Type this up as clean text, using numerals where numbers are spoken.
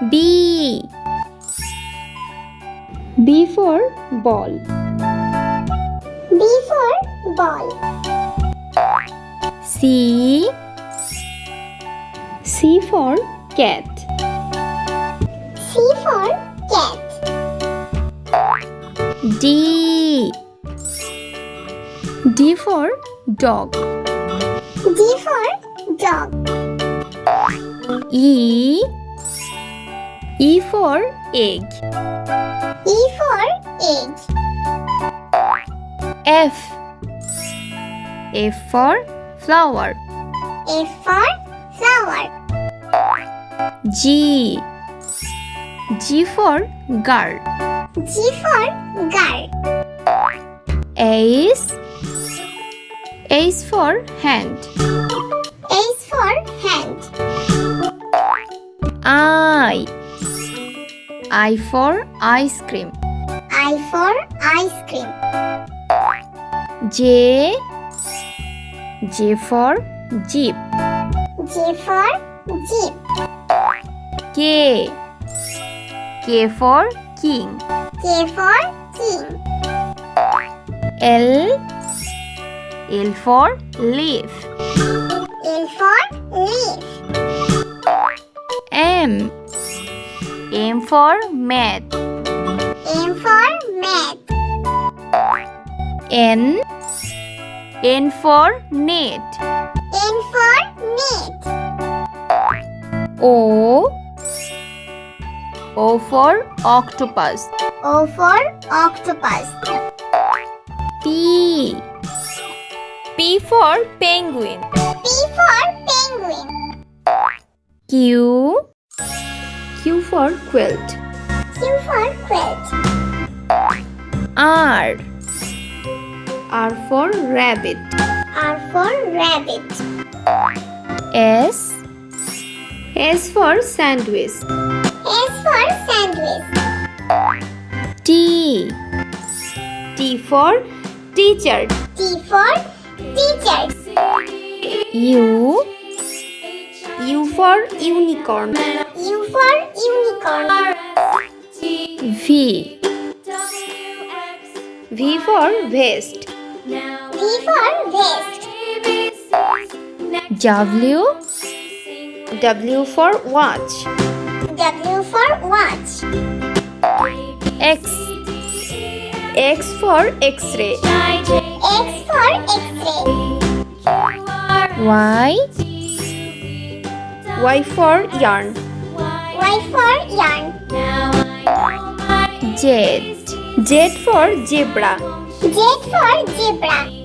B. B for ball. B for ball. C. C for cat. C for cat. D. D for dog. D for dog. E. E for egg. E for egg. F. F for flower. F for flower. G. G for girl. G for girl. H. H for hand. H for hand. I. I for ice cream. I for ice cream. J. J for jeep. J for jeep. K. K for king. K for king. L. L for leaf. L for leaf. M. M for mat. M for mat. N. N for net. N for net. O. O for octopus. O for octopus. P. P for penguin. P for penguin. Q. Q for quilt. Q for quilt. R. R for rabbit. R for rabbit. S. S for sandwich. S for sandwich. T. T for teacher. T for teacher. U. U for unicorn. U for unicorn. V. V for vest. V for vest. W. W for watch. W for watch. X. X for X-ray. X for X-ray. Y. Y for yarn. Y for yarn. Z. Z for zebra. Z for zebra.